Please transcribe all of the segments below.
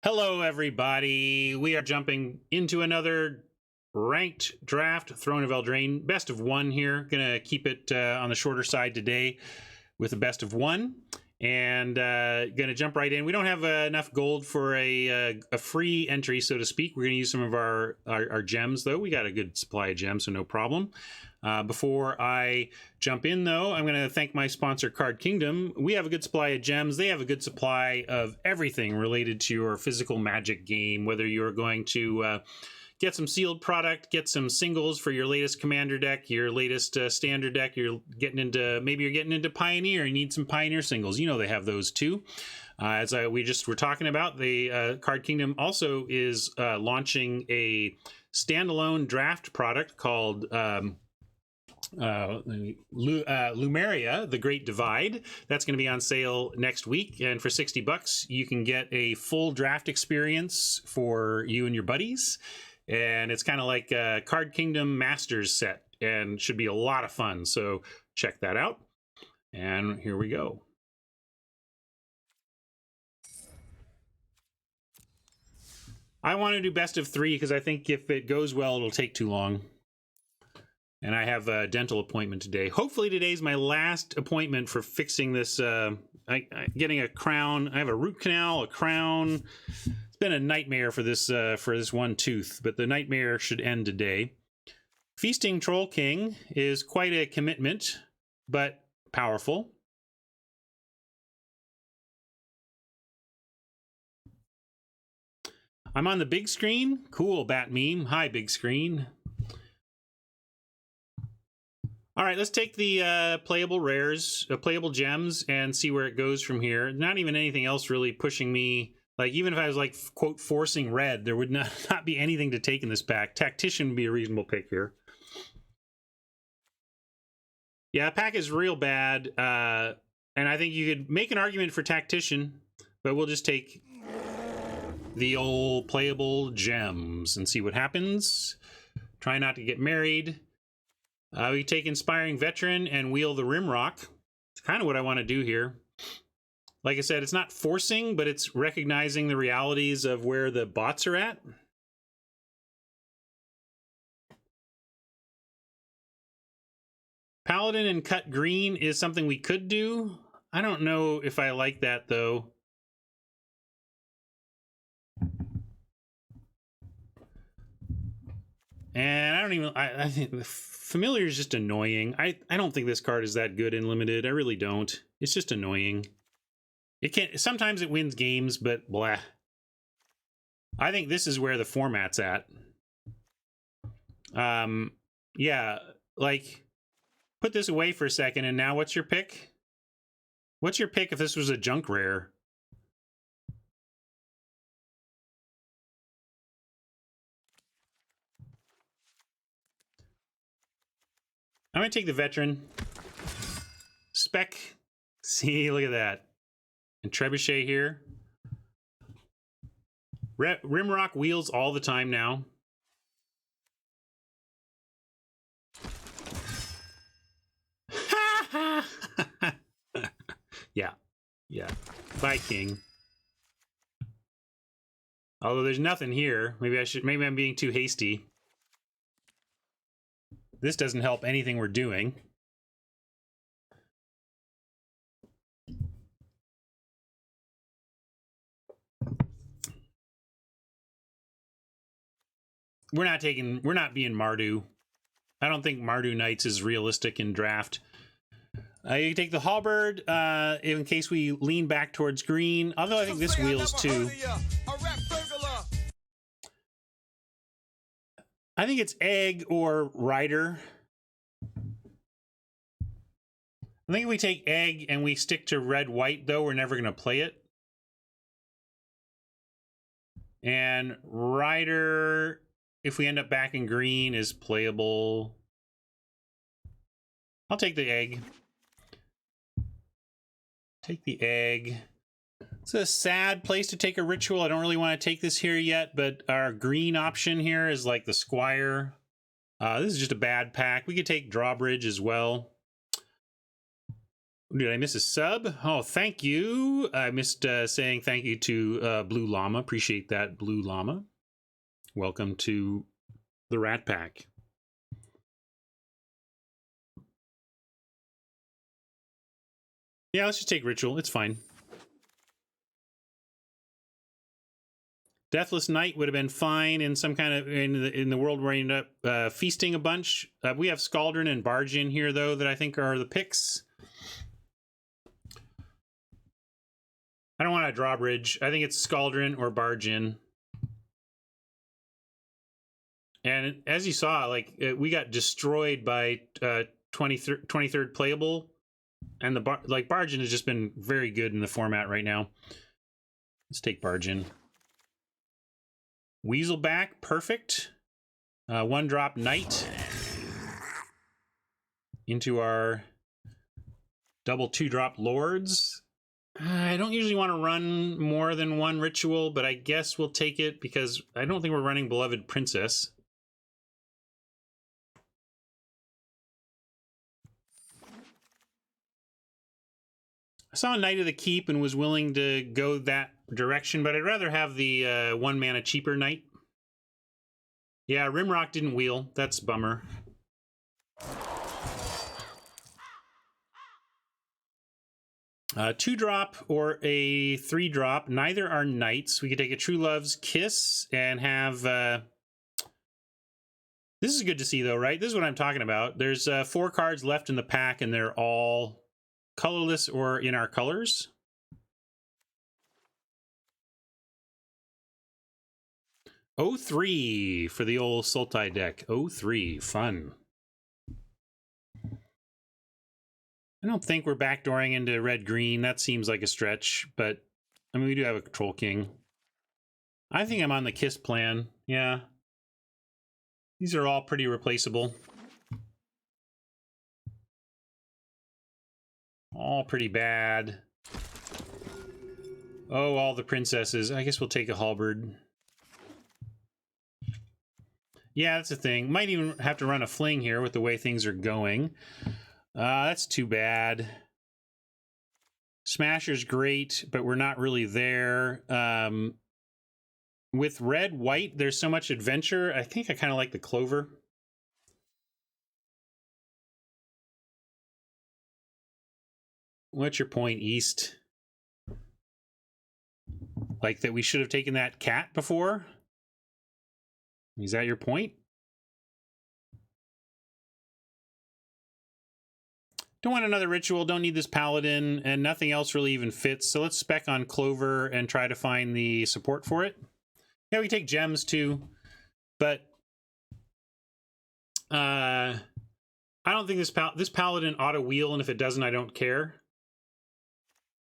Hello, everybody. We are jumping into another ranked draft, Throne of Eldraine. Best of one here. Gonna keep it on the shorter side today with a best of one. And gonna jump right in. We don't have enough gold for a free entry, so to speak. We're gonna use some of our gems, though. We got a good supply of gems, so no problem. Before I jump in, though, I'm going to thank my sponsor, Card Kingdom. We have a good supply of gems. They have a good supply of everything related to your physical Magic game, whether you're going to get some sealed product, get some singles for your latest commander deck, your latest standard deck. Maybe you're getting into Pioneer and need some Pioneer singles. You know they have those too. We just were talking about, the Card Kingdom also is launching a standalone draft product called Lumeria, The Great Divide. That's going to be on sale next week, and for $60 you can get a full draft experience for you and your buddies, and it's kind of like a Card Kingdom Masters set and should be a lot of fun, so check that out. And here we go. I want to do best of three because I think if it goes well it'll take too long. And I have a dental appointment today. Hopefully today's my last appointment for fixing this, getting a crown. I have a root canal, a crown. It's been a nightmare for this one tooth, but the nightmare should end today. Feasting Troll King is quite a commitment, but powerful. I'm on the big screen. Cool, Bat Meme. Hi, big screen. All right, let's take the playable rares, playable gems, and see where it goes from here. Not even anything else really pushing me. Like, even if I was, like, quote, forcing red, there would not be anything to take in this pack. Tactician would be a reasonable pick here. Yeah, pack is real bad, and I think you could make an argument for Tactician, but we'll just take the old playable gems and see what happens. Try not to get married. We take Inspiring Veteran and wheel the Rimrock. It's kind of what I want to do here. Like I said, it's not forcing, but it's recognizing the realities of where the bots are at. Paladin and cut green is something we could do. I don't know if I like that, though. And I don't even... I think the Familiar is just annoying. I don't think this card is that good in Limited. I really don't. It's just annoying. It can't... Sometimes it wins games, but blah. I think this is where the format's at. Yeah, like... Put this away for a second, and now what's your pick? What's your pick if this was a junk rare? I'm going to take the Veteran. Spec. See, look at that. And Trebuchet here. Rimrock wheels all the time now. Yeah. Bye, King. Although there's nothing here. Maybe I'm being too hasty. This doesn't help anything we're doing. We're not being Mardu. I don't think Mardu Knights is realistic in draft. You can take the Halberd in case we lean back towards green. Although I think this wheels too. I think it's Egg or Rider. I think if we take Egg and we stick to red-white, though, we're never going to play it. And Rider, if we end up back in green, is playable. I'll take the Egg. Take the Egg. It's a sad place to take a ritual. I don't really want to take this here yet, but our green option here is like the Squire. This is just a bad pack. We could take Drawbridge as well. Did I miss a sub? Oh, thank you. I missed saying thank you to Blue Llama. Appreciate that, Blue Llama. Welcome to the Rat Pack. Yeah, let's just take Ritual. It's fine. Deathless Night would have been fine in some kind of in the world where I ended up feasting a bunch. We have Scaldron and Bargain here though that I think are the picks. I don't want a drawbridge. I think it's Scaldron or Bargain. And as you saw, like we got destroyed by 23rd playable, and the Bargain has just been very good in the format right now. Let's take Bargain. Weaselback, perfect. 1-drop Knight into our double 2-drop Lords. I don't usually want to run more than one ritual, but I guess we'll take it because I don't think we're running Beloved Princess. I saw Knight of the Keep and was willing to go that direction, but I'd rather have the 1 mana cheaper Knight. Yeah, Rimrock didn't wheel. That's a bummer. A 2-drop or a 3-drop. Neither are Knights. We could take a True Love's Kiss and have... This is good to see, though, right? This is what I'm talking about. There's 4 cards left in the pack, and they're all colorless or in our colors. O3 for the old Sultai deck. O3, fun. I don't think we're backdooring into red-green. That seems like a stretch, but I mean, we do have a Control King. I think I'm on the Kiss plan. Yeah. These are all pretty replaceable. All pretty bad. Oh, all the princesses. I guess we'll take a halberd. Yeah, that's the thing. Might even have to run a fling here with the way things are going. That's too bad. Smasher's great, but we're not really there. With red-white, there's so much adventure. I think I kind of like the Clover. What's your point, East? Like that we should have taken that cat before? Is that your point? Don't want another ritual, don't need this paladin, and nothing else really even fits. So let's spec on Clover and try to find the support for it. Yeah, we take gems too, but I don't think this paladin ought to wheel, and if it doesn't, I don't care.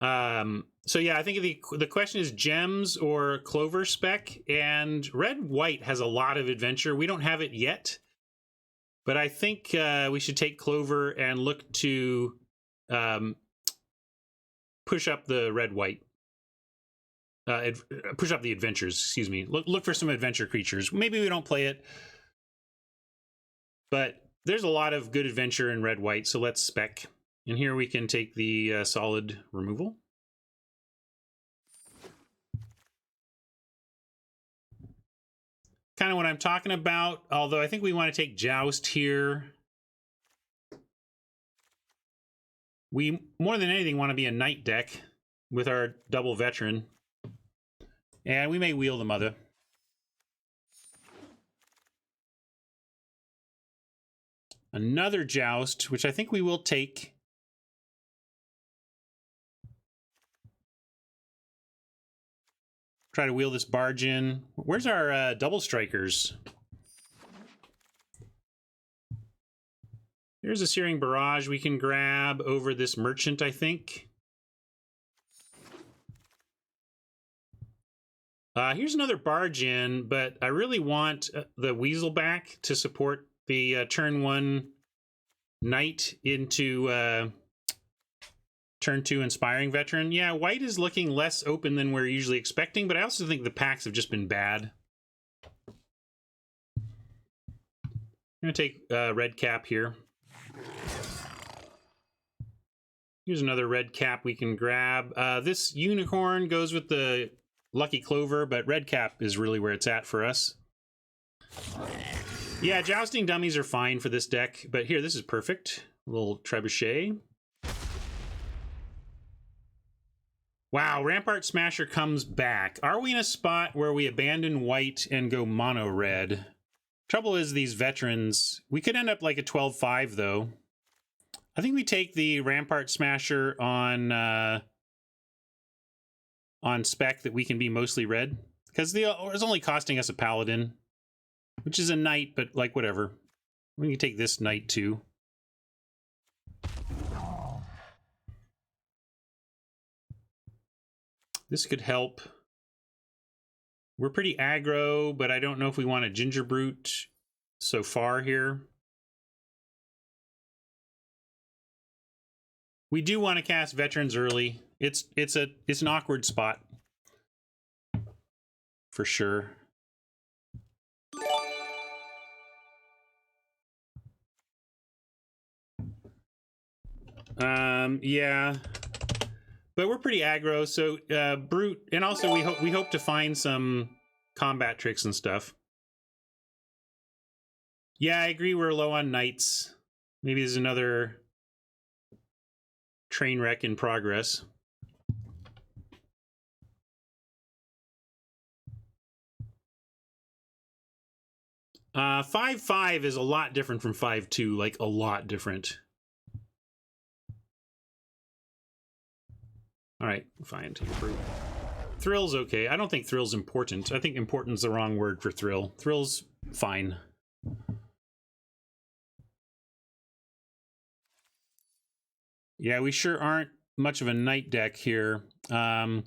So yeah, I think the question is gems or Clover spec, and red-white has a lot of adventure. We don't have it yet, but I think we should take Clover and look to push up the red-white. Push up the adventures, excuse me. Look for some adventure creatures. Maybe we don't play it, but there's a lot of good adventure in red-white, so let's spec. And here we can take the solid removal. Kind of what I'm talking about, although I think we want to take Joust here. We, more than anything, want to be a Knight deck with our double veteran. And we may wheel the mother. Another Joust, which I think we will take. Try to wheel this barge in. Where's our double strikers? There's a Searing Barrage we can grab over this merchant, I think. Here's another barge in, but I really want the Weaselback to support the turn 1 Knight into turn 2 Inspiring Veteran. Yeah, white is looking less open than we're usually expecting, but I also think the packs have just been bad. I'm going to take red cap here. Here's another red cap we can grab. This unicorn goes with the lucky clover, but red cap is really where it's at for us. Yeah, jousting dummies are fine for this deck, but here, this is perfect. A little trebuchet. Wow, Rampart Smasher comes back. Are we in a spot where we abandon white and go mono red? Trouble is these veterans, we could end up like a 12-5 though. I think we take the Rampart Smasher on spec that we can be mostly red, because it's only costing us a paladin, which is a knight, but like whatever. We can take this knight too. This could help. We're pretty aggro, but I don't know if we want a Ginger Brute so far here. We do want to cast veterans early. It's an awkward spot for sure. Yeah. But we're pretty aggro, so Brute, and also we hope to find some combat tricks and stuff. Yeah, I agree. We're low on knights. Maybe there's another train wreck in progress. Uh, 5-5 is a lot different from 5-2, like a lot different. All right, fine. Take a Brute. Thrill's okay. I don't think Thrill's important. I think important's the wrong word for Thrill. Thrill's fine. Yeah, we sure aren't much of a knight deck here. Some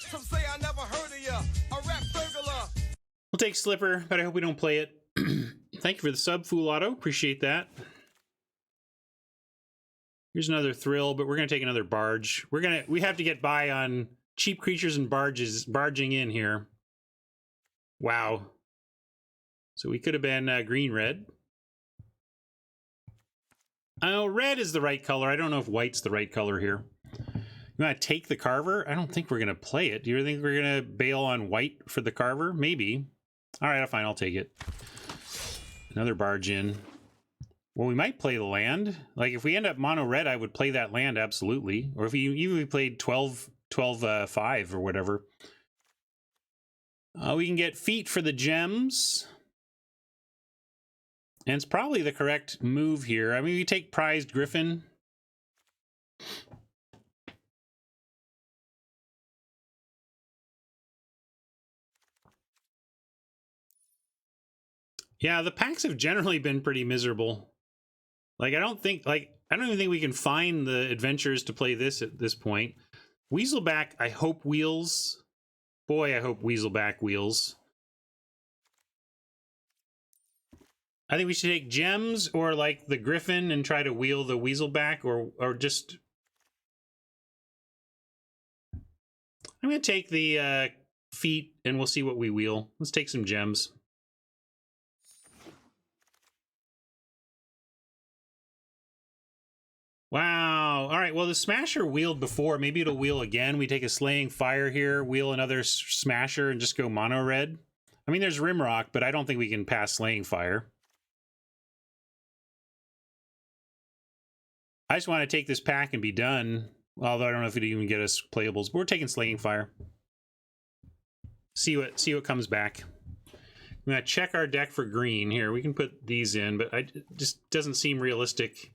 say I never heard of ya. A rap burglar. We'll take Slipper, but I hope we don't play it. Thank you for the sub, Fool Auto. Appreciate that. Here's another Thrill, but we're gonna take another Barge. We have to get by on cheap creatures and barges barging in here. Wow. So we could have been green-red. Oh, red is the right color. I don't know if white's the right color here. You want to take the Carver? I don't think we're gonna play it. Do you think we're gonna bail on white for the Carver? Maybe. All right, fine. I'll take it. Another Barge in. Well, we might play the land. Like, if we end up mono red, I would play that land, absolutely. Or if we played 12-5 or whatever. We can get feet for the gems. And it's probably the correct move here. I mean, we take Prized Griffin. Yeah, the packs have generally been pretty miserable. Like, I don't even think we can find the adventures to play this at this point. Weaselback, I hope wheels. Boy, I hope Weaselback wheels. I think we should take gems or like the Griffin and try to wheel the Weaselback, or just... I'm going to take the feet and we'll see what we wheel. Let's take some gems. Wow. All right. Well, the Smasher wheeled before. Maybe it'll wheel again. We take a Slaying Fire here, wheel another Smasher, and just go mono red. I mean, there's Rimrock, but I don't think we can pass Slaying Fire. I just want to take this pack and be done. Although I don't know if it'll even get us playables. But we're taking Slaying Fire. See what comes back. I'm going to check our deck for green here. We can put these in, but it just doesn't seem realistic.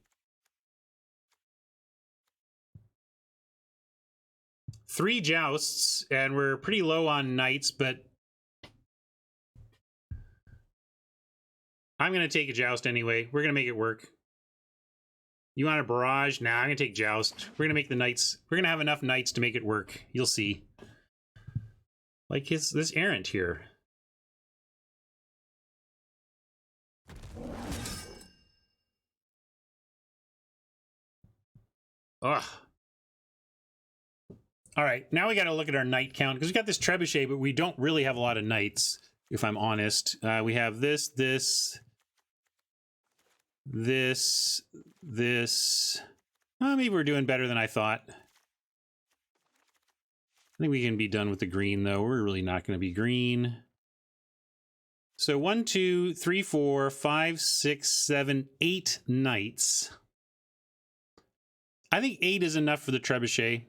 3 jousts, and we're pretty low on knights, but I'm going to take a joust anyway. We're going to make it work. You want a barrage? Nah, I'm going to take joust. We're going to make the knights. We're going to have enough knights to make it work. You'll see. Like this errant here. Ugh. All right, now we got to look at our knight count, because we got this trebuchet, but we don't really have a lot of knights, if I'm honest. We have this, Maybe we're doing better than I thought. I think we can be done with the green, though. We're really not going to be green. So 1, 2, 3, 4, 5, 6, 7, 8 knights. I think 8 is enough for the trebuchet.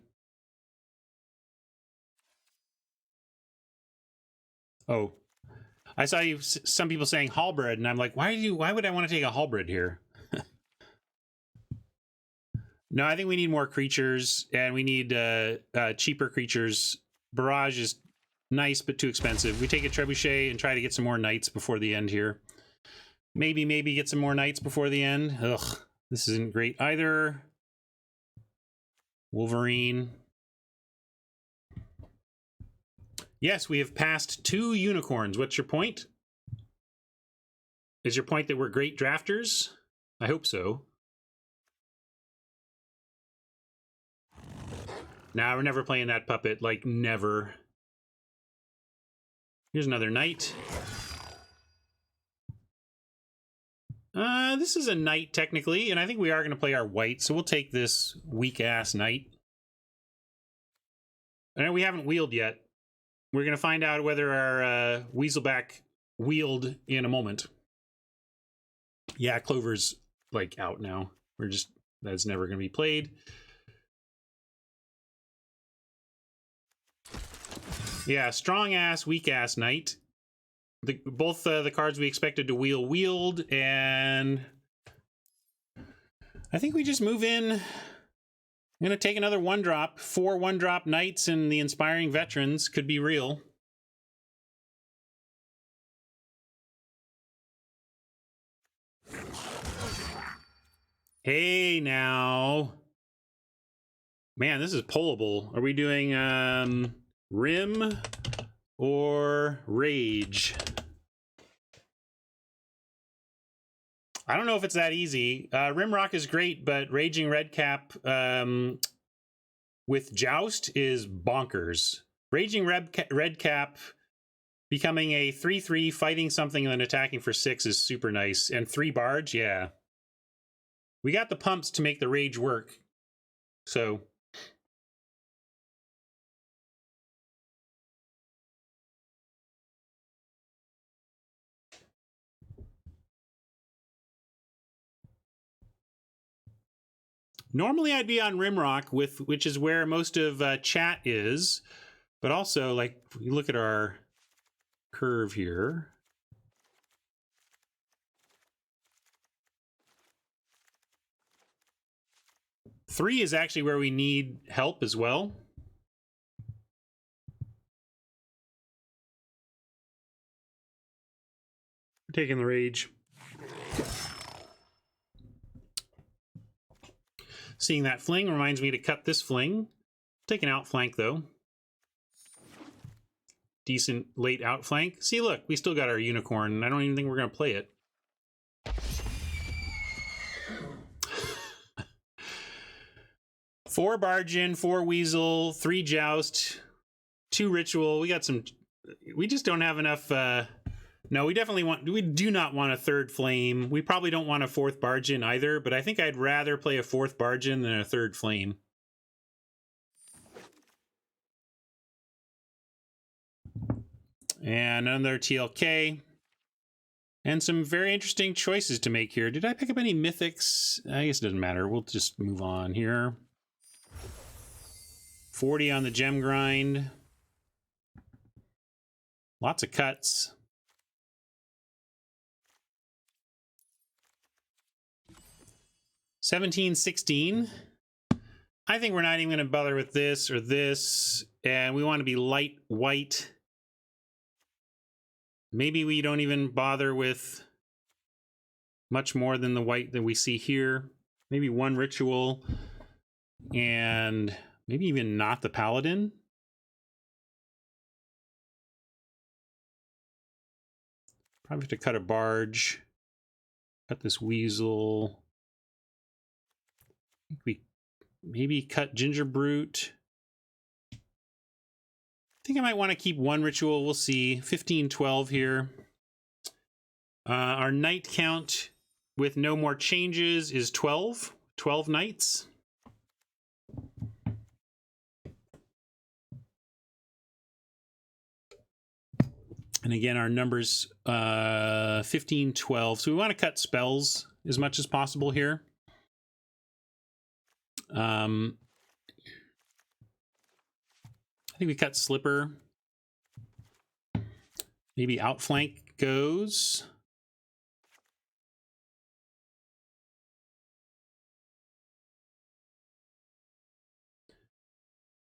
Oh, I saw some people saying halberd, and I'm like, why would I want to take a halberd here? No, I think we need more creatures, and we need cheaper creatures. Barrage is nice, but too expensive. We take a trebuchet and try to get some more knights before the end here. Maybe get some more knights before the end. Ugh, this isn't great either. Wolverine. Yes, we have passed 2 unicorns. What's your point? Is your point that we're great drafters? I hope so. Nah, we're never playing that puppet. Like, never. Here's another knight. This is a knight, technically, and I think we are going to play our white, so we'll take this weak-ass knight. And we haven't wheeled yet. We're going to find out whether our Weaselback wheeled in a moment. Yeah, Clover's, like, out now. That's never going to be played. Yeah, strong-ass, weak-ass knight. Both the cards we expected to wheeled, and I think we just move in. I'm going to take another 1-drop. 4 1-drop knights and the Inspiring Veterans could be real. Hey, now. Man, this is pullable. Are we doing Rim or Rage? I don't know if it's that easy. Rimrock is great, but Raging Redcap with Joust is bonkers. Raging Redcap becoming a 3/3, fighting something and then attacking for 6 is super nice. And 3 Barge, yeah. We got the pumps to make the Rage work. So... Normally I'd be on Rimrock, which is where most of chat is, but also, like, you look at our curve here. Three is actually where we need help as well. We're taking the Rage. Seeing that fling reminds me to cut this fling. Take an outflank, though. Decent late outflank. See, look, we still got our unicorn. I don't even think we're going to play it. Four Bargain, 4 Weasel, 3 Joust, 2 Ritual. We got some... We just don't have enough... No, we do not want a 3rd Flame. We probably don't want a 4th Bargain either, but I think I'd rather play a 4th Bargain than a 3rd Flame. And another TLK. And some very interesting choices to make here. Did I pick up any mythics? I guess it doesn't matter. We'll just move on here. 40 on the gem grind. Lots of cuts. $17.16. I think we're not even going to bother with this or this. And we want to be light white. Maybe we don't even bother with much more than the white that we see here. Maybe 1 ritual. And maybe even not the paladin. Probably have to cut a barge. Cut this weasel. I think we maybe cut Ginger Brute. I think I might want to keep 1 ritual. We'll see. 15-12 here. Our knight count with no more changes is 12. 12 knights. And again, our numbers 15, 12. So we want to cut spells as much as possible here. I think we cut Slipper. Maybe Outflank goes.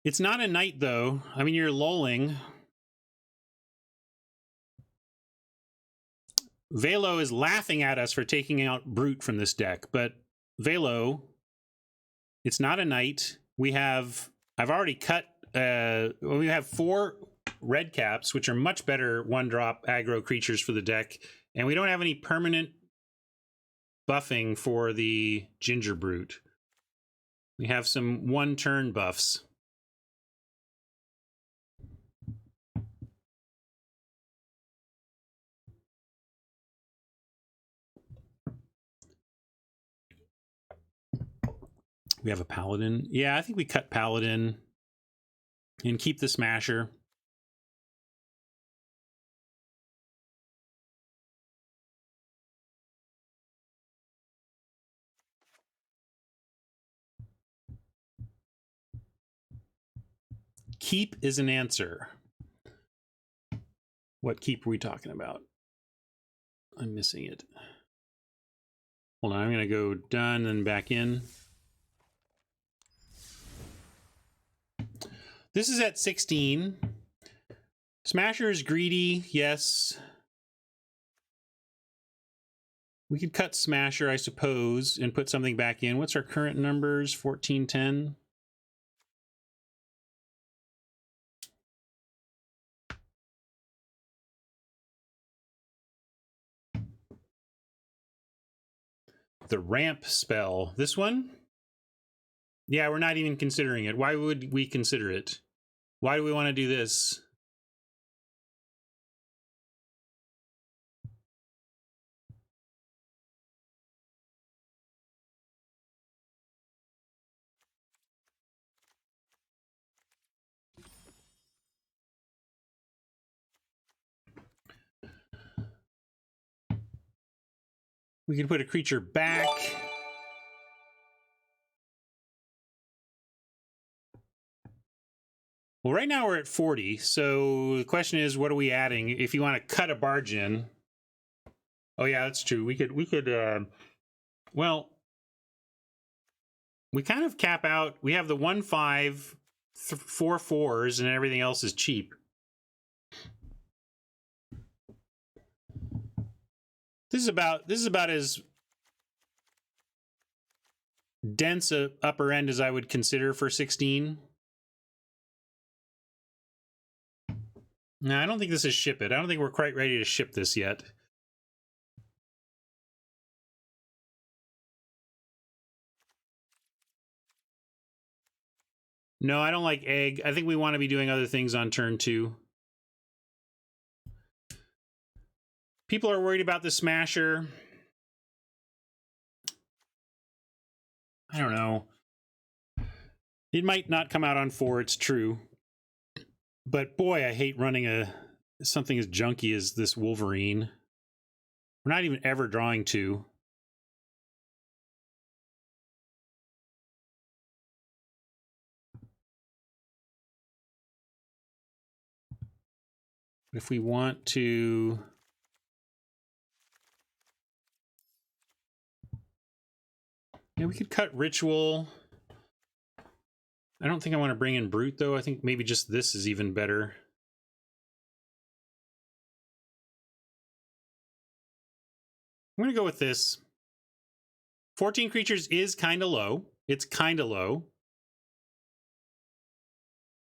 It's not a knight, though. I mean, you're lulling. Velo is laughing at us for taking out Brute from this deck, but Velo, it's not a knight. We have, I've already cut, we have 4 red caps, which are much better 1-drop aggro creatures for the deck, and we don't have any permanent buffing for the Ginger Brute. We have some 1-turn buffs. We have a Paladin. Yeah, I think we cut Paladin and keep the Smasher. Keep is an answer. What keep are we talking about? I'm missing it. Hold on, I'm going to go done and back in. This is at 16. Smasher is greedy, yes. We could cut Smasher, I suppose, and put something back in. What's our current numbers? 14, 10. The ramp spell. This one? Yeah, we're not even considering it. Why would we consider it? Why do we want to do this? We can put a creature back. Well, right now we're at 40, so the question is, what are we adding? If you want to cut a barge in. Oh yeah, that's true. We could, well, we kind of cap out. We have the 1/5, 4 4s, and everything else is cheap. This is about as dense a upper end as I would consider for 16. No, I don't think this is ship it. I don't think we're quite ready to ship this yet. No, I don't like egg. I think we want to be doing other things on turn 2. People are worried about the Smasher. I don't know. It might not come out on 4, it's true. But boy, I hate running something as junky as this Wolverine. We're not even ever drawing 2. If we want to... Yeah, we could cut Ritual. I don't think I want to bring in Brute, though. I think maybe just this is even better. I'm going to go with this. 14 creatures is kind of low. It's kind of low.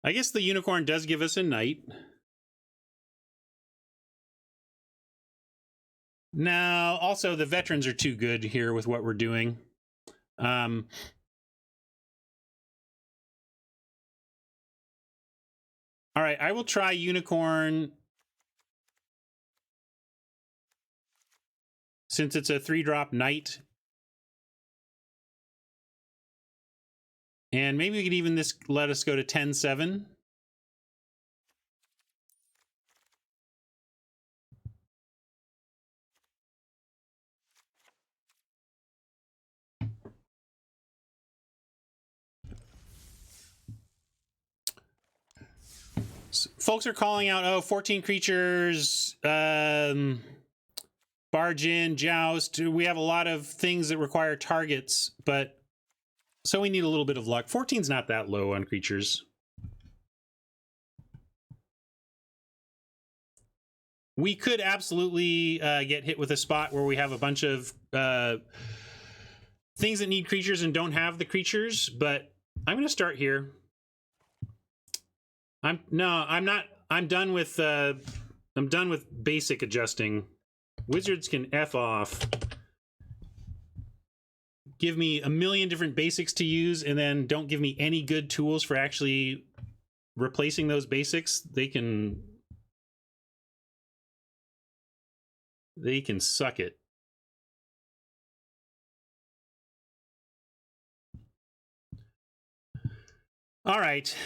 I guess the Unicorn does give us a Knight. Now, also, the Veterans are too good here with what we're doing. All right, I will try Unicorn. Since it's a 3-drop Knight. And maybe we could even let us go to 10-7. Folks are calling out, oh, 14 creatures, barge in, joust. We have a lot of things that require targets, but so we need a little bit of luck. 14's not that low on creatures. We could absolutely get hit with a spot where we have a bunch of things that need creatures and don't have the creatures, but I'm going to start here. I'm done with basic adjusting. Wizards can F off. Give me a million different basics to use and then don't give me any good tools for actually replacing those basics. They can suck it. All right.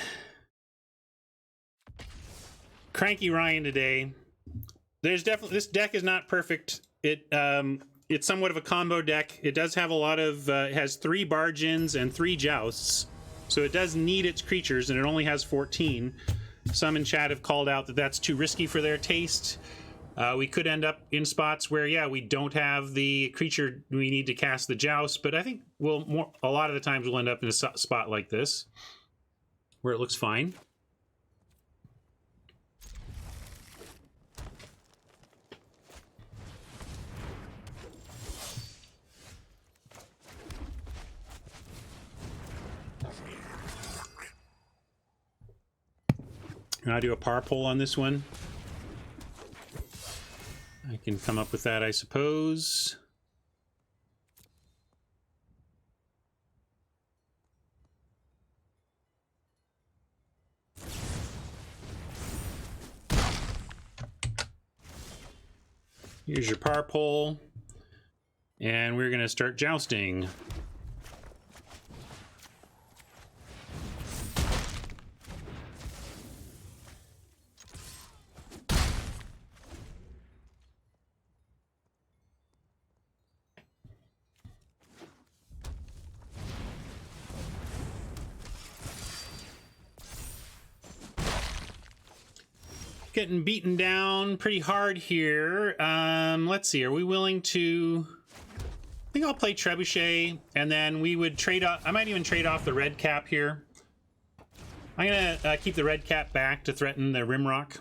Cranky Ryan today. There's definitely, this deck is not perfect. It's somewhat of a combo deck. It does have a lot of it has 3 barge-ins and 3 jousts. So it does need its creatures and it only has 14. Some in chat have called out that that's too risky for their taste. We could end up in spots where, yeah, we don't have the creature we need to cast the joust, but I think a lot of the times we'll end up in a spot like this where it looks fine. I'll do a par poll on this one. I can come up with that, I suppose. Here's your par poll. And we're going to start jousting. Getting beaten down pretty hard here. Let's see, are we willing to... I think I'll play Trebuchet, and then we would trade off... I might even trade off the red cap here. I'm gonna keep the red cap back to threaten the Rimrock.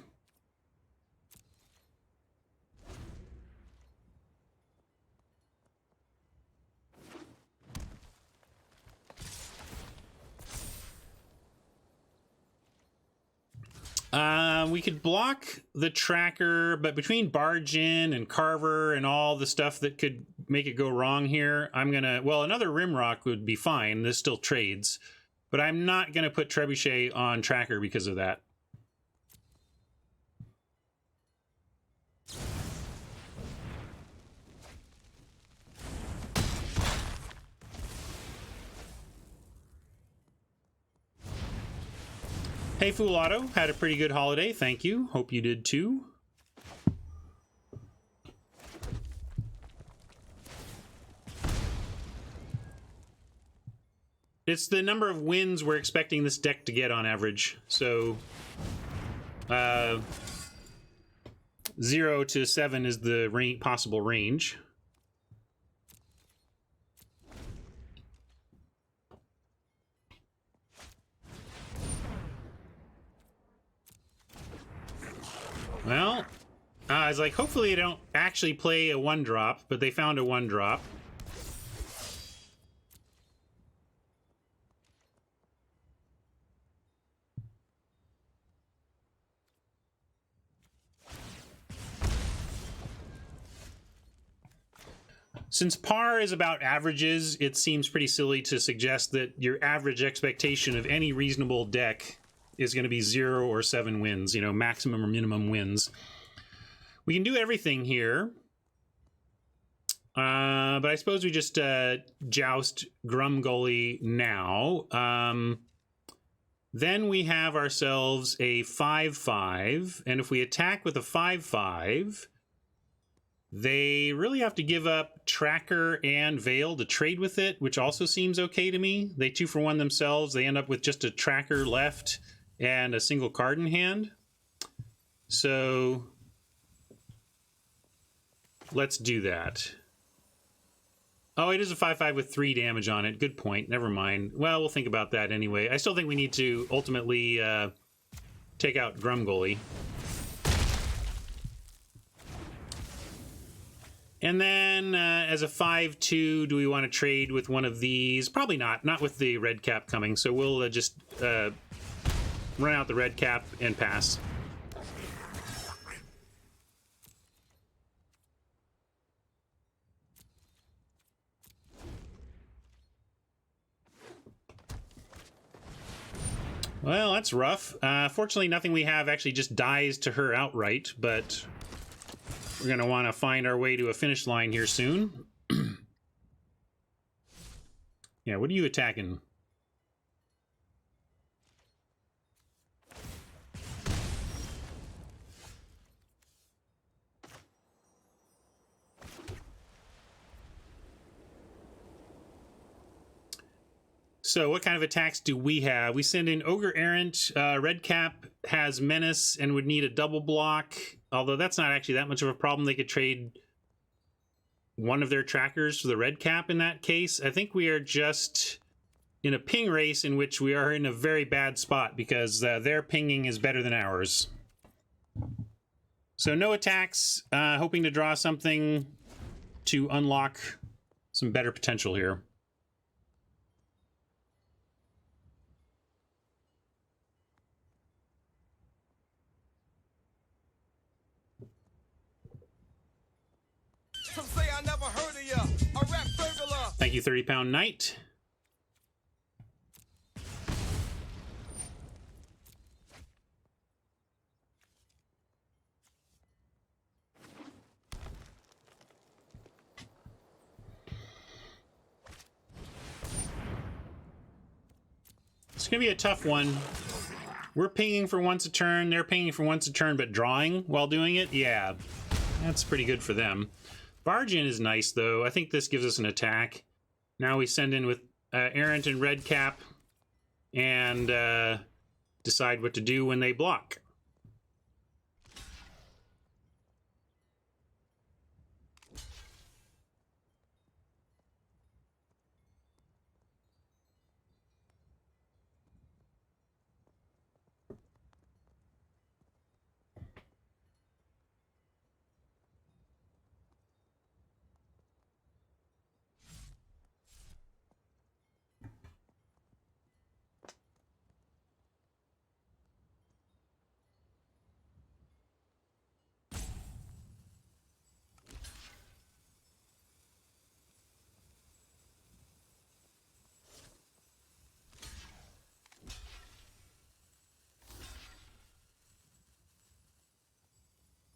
We could block the tracker, but between Bargain and Carver and all the stuff that could make it go wrong here, I'm gonna... Well, another Rimrock would be fine. This still trades. But I'm not gonna put Trebuchet on tracker because of that. Hey, Fool Auto, had a pretty good holiday. Thank you. Hope you did too. It's the number of wins we're expecting this deck to get on average. So, 0 to 7 is the possible range. Well, I was like, hopefully they don't actually play a 1-drop, but they found a 1-drop. Since par is about averages, it seems pretty silly to suggest that your average expectation of any reasonable deck is going to be 0 or 7 wins, you know, maximum or minimum wins. We can do everything here. But I suppose we just joust Grumgully now. Then we have ourselves a 5/5, and if we attack with a 5/5, they really have to give up Tracker and Veil to trade with it, which also seems okay to me. They 2-for-1 themselves. They end up with just a Tracker left and a single card in hand. So let's do that. Oh, it is a 5/5 with 3 damage on it. Good point. Never mind. Well, we'll think about that anyway. I still think we need to ultimately take out Grumgully. And then as a 5/2, do we want to trade with one of these? Probably not. Not with the red cap coming. So we'll just run out the red cap and pass. Well, that's rough. Fortunately, nothing we have actually just dies to her outright, but we're going to want to find our way to a finish line here soon. Yeah, what are you attacking? So what kind of attacks do we have? We send in Ogre Errant. Red Cap has Menace and would need a double block. Although that's not actually that much of a problem. They could trade one of their trackers for the Red Cap in that case. I think we are just in a ping race in which we are in a very bad spot because their pinging is better than ours. So no attacks. Hoping to draw something to unlock some better potential here. Some say I never heard of ya. A rap burglar. Thank you, 30-pound knight. It's gonna be a tough one. We're pinging for once a turn, they're pinging for once a turn, but drawing while doing it? Yeah, that's pretty good for them. Barge in is nice, though. I think this gives us an attack. Now we send in with Errant and Red Cap and decide what to do when they block.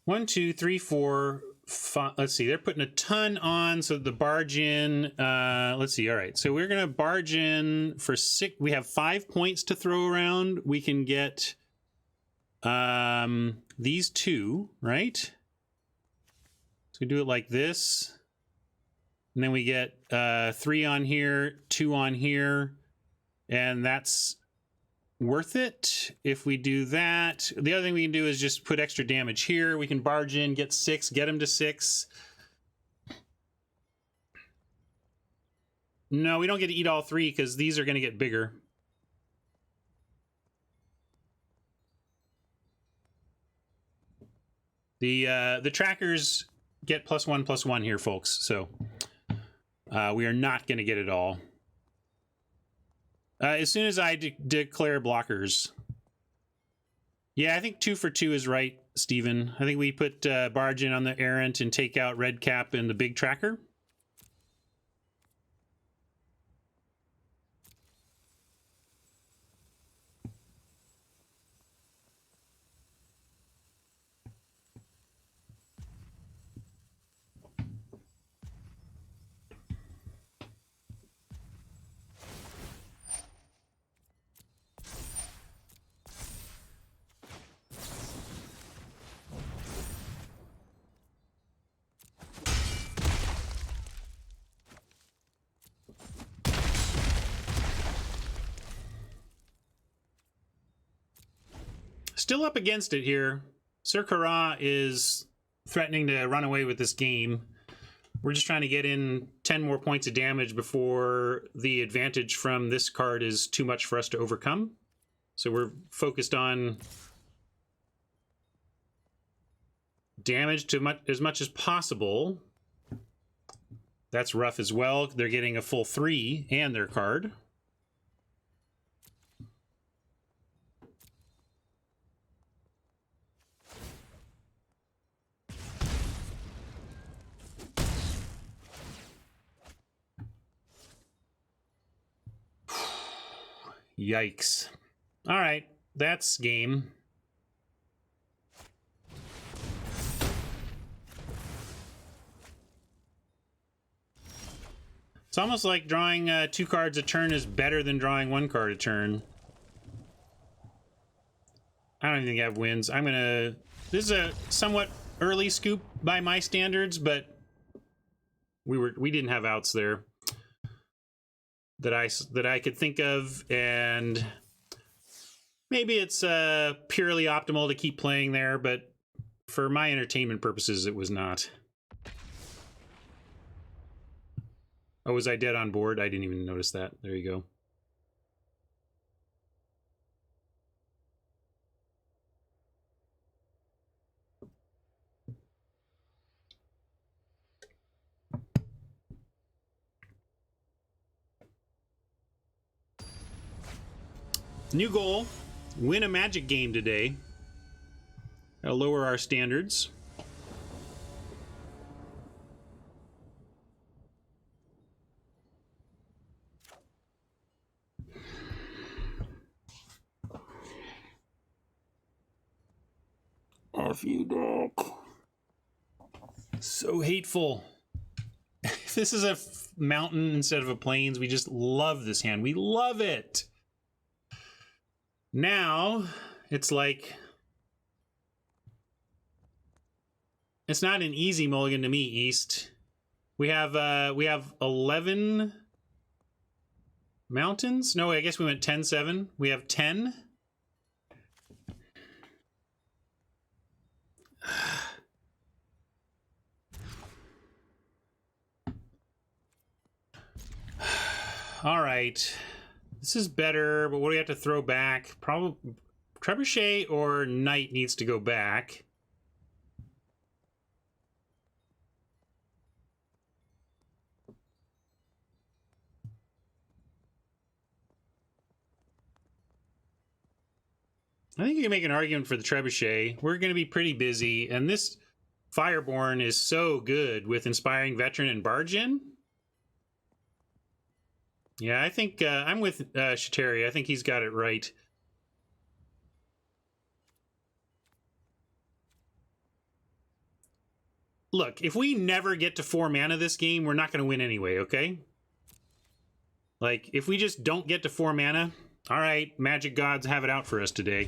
One, two, three, four, five. Let's see. They're putting a ton on. So the barge in. Let's see. All right. So we're gonna barge in for 6. We have 5 points to throw around. We can get these 2, right? So we do it like this, and then we get 3 on here, 2 on here, and that's worth it if we do that. The other thing we can do is just put extra damage here. We can barge in, get 6, get him to 6. No, we don't get to eat all 3 because these are going to get bigger. The trackers get +1/+1 here, folks. So we are not going to get it all. As soon as I declare blockers. Yeah, I think 2 for 2 is right, Steven. I think we put barge in on the Errant and take out Red Cap and the big tracker. still up against it here. Sir Kara is threatening to run away with this game. We're just trying to get in 10 more points of damage before the advantage from this card is too much for us to overcome. So we're focused on damage to as much as possible. That's rough as well. They're getting a full 3 and their card. Yikes. All right, that's game. It's almost like drawing 2 cards a turn is better than drawing 1 card a turn. I don't even think I have wins. I'm gonna... This is a somewhat early scoop by my standards, but we didn't have outs there that I could think of, and maybe it's purely optimal to keep playing there, but for my entertainment purposes, it was not. Oh, was I dead on board? I didn't even notice that. There you go. New goal, win a Magic game today. Gotta lower our standards. F you, Doc. So hateful. If this is a mountain instead of a plains, we just love this hand. We love it. Now, it's like... It's not an easy mulligan to me, East. We have 11 mountains? No, I guess we went 10-7. We have 10. All right. This is better, but what do we have to throw back? Probably Trebuchet or Knight needs to go back. I think you can make an argument for the Trebuchet. We're going to be pretty busy, and this Fireborn is so good with Inspiring Veteran and Barge in. Yeah, I think I'm with Shateri. I think he's got it right. Look, if we never get to 4 mana this game, we're not going to win anyway, okay? Like, if we just don't get to 4 mana, all right, Magic Gods have it out for us today.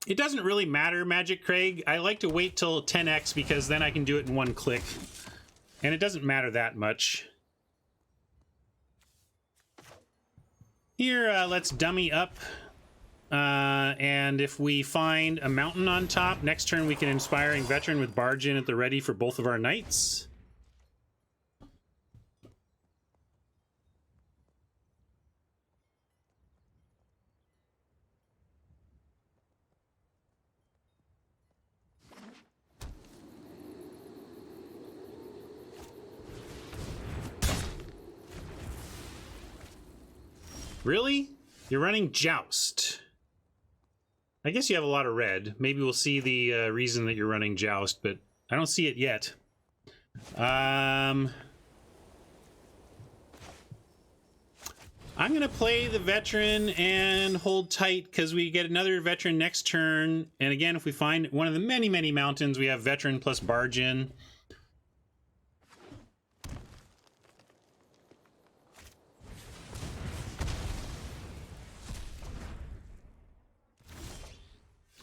It doesn't really matter, Magic Craig. I like to wait till 10x because then I can do it in 1 click. And it doesn't matter that much. Here, let's dummy up. And if we find a mountain on top, next turn we can Inspiring Veteran with Barge in at the ready for both of our knights. Really? You're running Joust. I guess you have a lot of red. Maybe we'll see the reason that you're running Joust, but I don't see it yet. I'm going to play the Veteran and hold tight because we get another Veteran next turn. And again, if we find one of the many, many mountains, we have Veteran plus Barge in.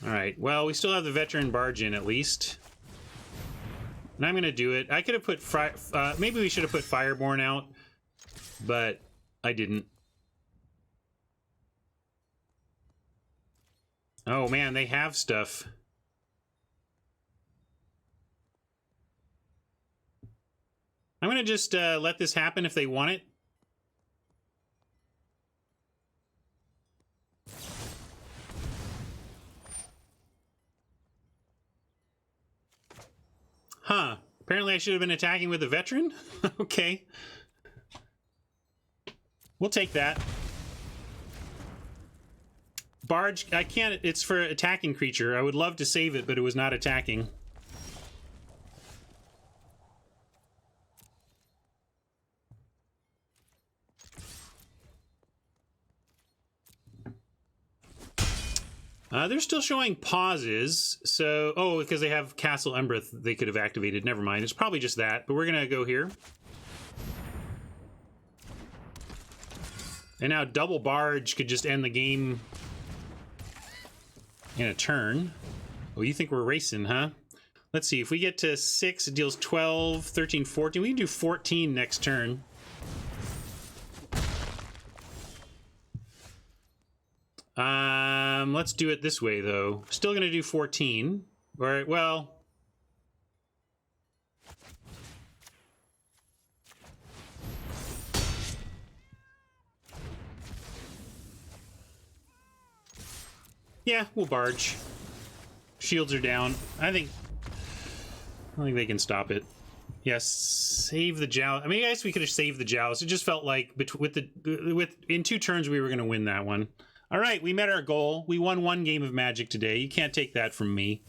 All right, well, we still have the Veteran Barge in at least. And I'm going to do it. I could have put... maybe we should have put Fireborn out, but I didn't. Oh, man, they have stuff. I'm going to just let this happen if they want it. Huh. Apparently I should have been attacking with a veteran? Okay. We'll take that. Barge, I can't... It's for attacking creature. I would love to save it, but it was not attacking. They're still showing pauses, so... Oh, because they have Castle Umbreth they could have activated. Never mind. It's probably just that, but we're going to go here. And now double Barge could just end the game in a turn. Oh, you think we're racing, huh? Let's see. If we get to 6, it deals 12, 13, 14. We can do 14 next turn. Let's do it this way, though. Still going to do 14. All right, well... Yeah, we'll barge. Shields are down. I don't think they can stop it. Yes, save the joust. I mean, I guess we could have saved the joust. It just felt like in 2 turns we were going to win that one. All right, we met our goal. We won 1 game of Magic today. You can't take that from me.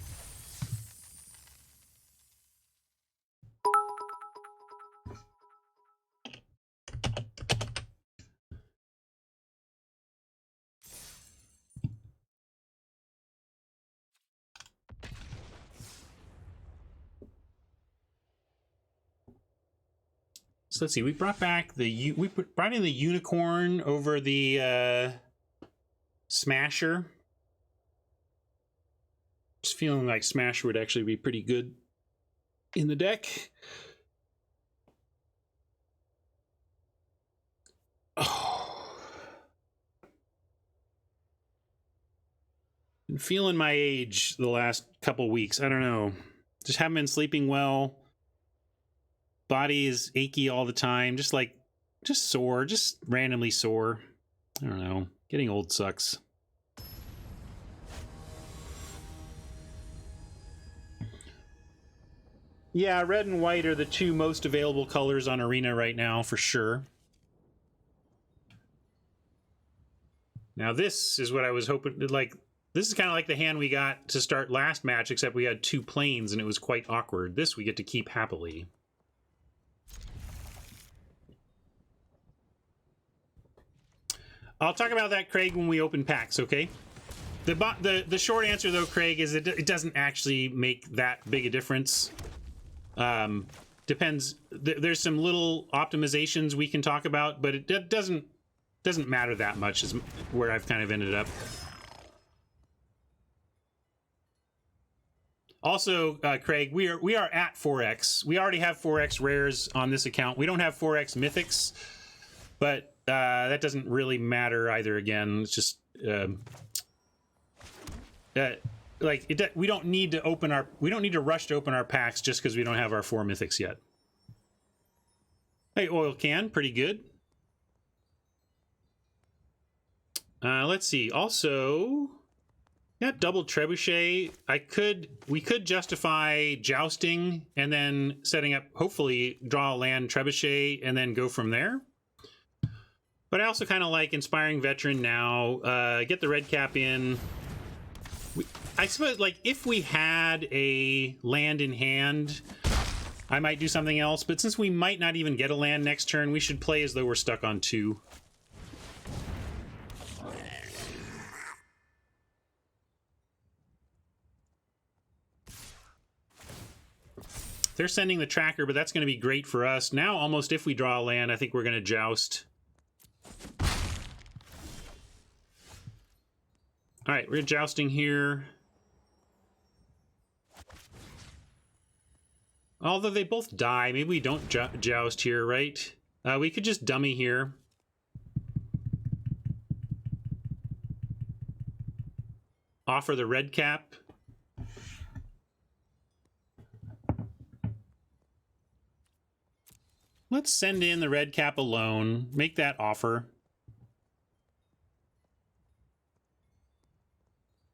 So let's see. We brought back brought in the unicorn over the Smasher. Just feeling like Smasher would actually be pretty good in the deck. Oh. Been feeling my age the last couple weeks. I don't know. Just haven't been sleeping well. Body is achy all the time. Just sore. Just randomly sore. I don't know. Getting old sucks. Yeah, red and white are the 2 most available colors on Arena right now, for sure. Now this is what I was hoping, like, this is kind of like the hand we got to start last match, except we had 2 planes and it was quite awkward. This we get to keep happily. I'll talk about that, Craig, when we open packs, okay? The short answer, though, Craig, is it doesn't actually make that big a difference. Depends. There's some little optimizations we can talk about, but it doesn't matter that much, is where I've kind of ended up. Also, Craig, we are at 4x. We already have 4x rares on this account. We don't have 4x mythics, but that doesn't really matter either. Again, it's just we don't need to rush to open our packs just because we don't have our 4 mythics yet. Hey, oil can, pretty good. Let's see. Also, got double trebuchet. We could justify jousting and then setting up, hopefully draw a land trebuchet and then go from there. But I also kind of like Inspiring Veteran now. Get the red cap in. I suppose, like, if we had a land in hand, I might do something else. But since we might not even get a land next turn, we should play as though we're stuck on 2. They're sending the tracker, but that's going to be great for us. Now, almost if we draw a land, I think we're going to joust. All right, we're jousting here. Although they both die, maybe we don't joust here, right? We could just dummy here. Offer the red cap. Let's send in the red cap alone. Make that offer.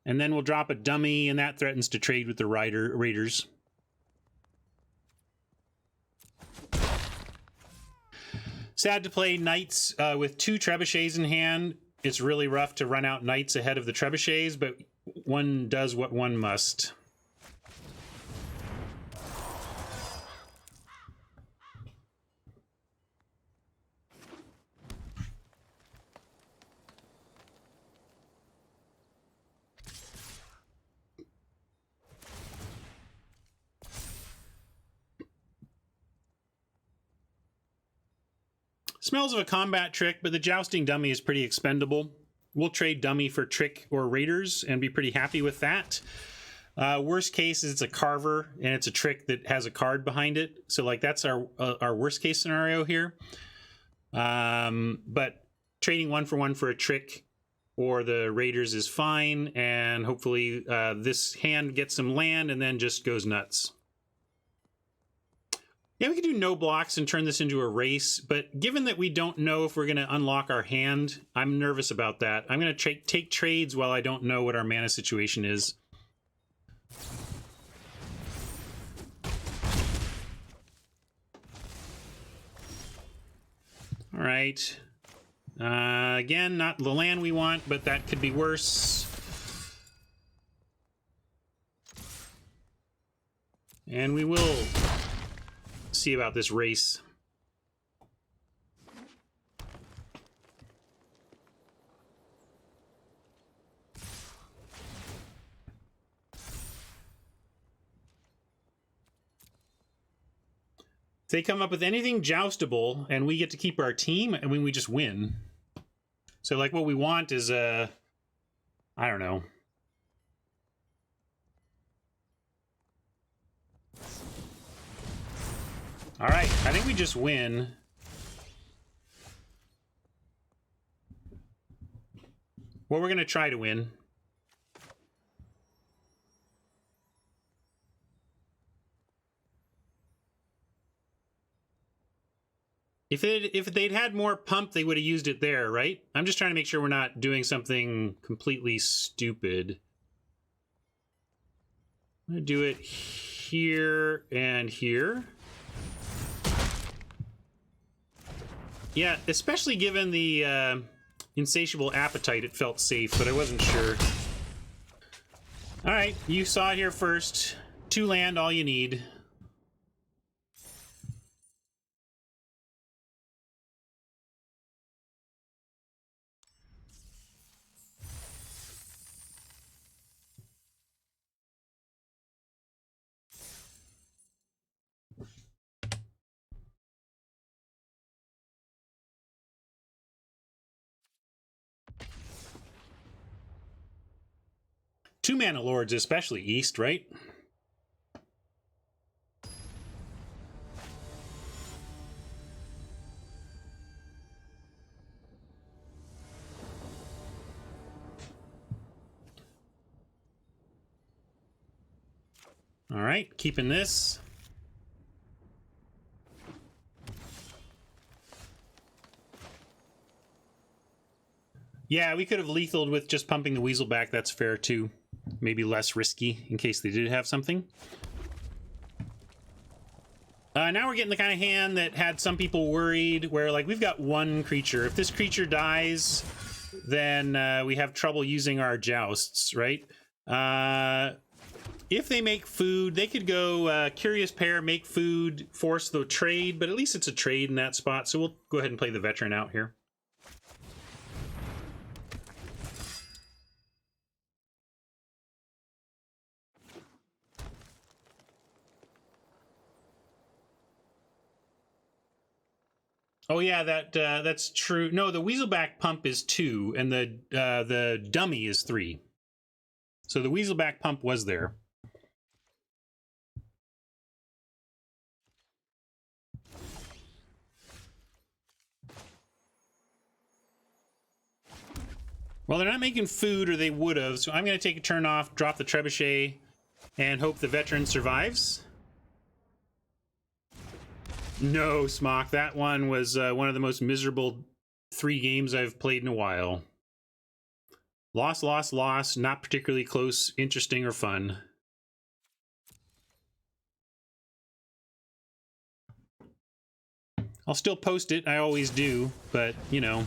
And then we'll drop a dummy, and that threatens to trade with the raiders. Sad to play knights with 2 trebuchets in hand. It's really rough to run out knights ahead of the trebuchets, but one does what one must. Smells of a combat trick, but the jousting dummy is pretty expendable. We'll trade dummy for trick or raiders and be pretty happy with that. Worst case is it's a carver and it's a trick that has a card behind it. So like that's our worst case scenario here. But trading 1 for 1 for a trick or the raiders is fine. And hopefully this hand gets some land and then just goes nuts. Yeah, we could do no blocks and turn this into a race, but given that we don't know if we're going to unlock our hand, I'm nervous about that. I'm going to take trades while I don't know what our mana situation is. All right. Again, not the land we want, but that could be worse. And we will see about this race. If they come up with anything joustable and we get to keep our team, I mean, we just win. So like what we want is I don't know. All right, I think we just win. Well, we're going to try to win. If they'd had more pump, they would have used it there, right? I'm just trying to make sure we're not doing something completely stupid. I'm going to do it here and here. Yeah, especially given the insatiable appetite, it felt safe, but I wasn't sure. All right, you saw it here first. 2 land, all you need. Two mana lords, especially East, right? All right, keeping this. Yeah, we could have lethaled with just pumping the weasel back. That's fair too. Maybe less risky in case they did have something. Now we're getting the kind of hand that had some people worried, where like we've got 1 creature. If this creature dies, then we have trouble using our jousts, right? If they make food, they could go Curious Pair, make food, force the trade, but at least it's a trade in that spot. So we'll go ahead and play the veteran out here. Oh yeah, that's true. No, the Weaselback pump is 2, and the dummy is 3. So the Weaselback pump was there. Well, they're not making food, or they would have, so I'm going to take a turn off, drop the trebuchet, and hope the veteran survives. No, Smock, that one was one of the most miserable 3 games I've played in a while. Loss, loss, loss, not particularly close, interesting, or fun. I'll still post it, I always do, but, you know.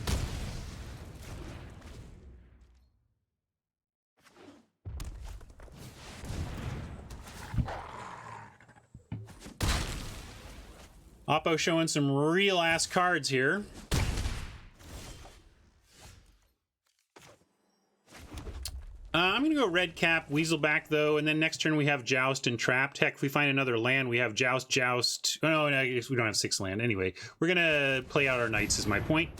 Oppo showing some real-ass cards here. I'm going to go Red Cap, Weaselback, though, and then next turn we have Joust and Trapped. Heck, if we find another land, we have Joust, Joust. Oh, no, I guess we don't have 6 land. Anyway, we're going to play out our Knights, is my point.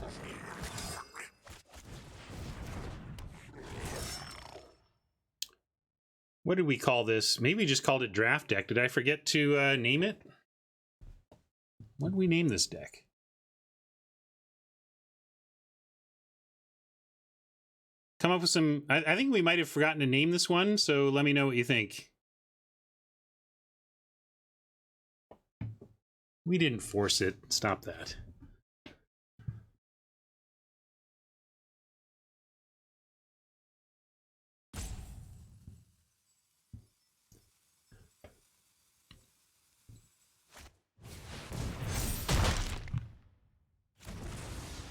What did we call this? Maybe we just called it Draft Deck. Did I forget to name it? What did we name this deck? Come up with some... I think we might have forgotten to name this one, so let me know what you think. We didn't force it. Stop that.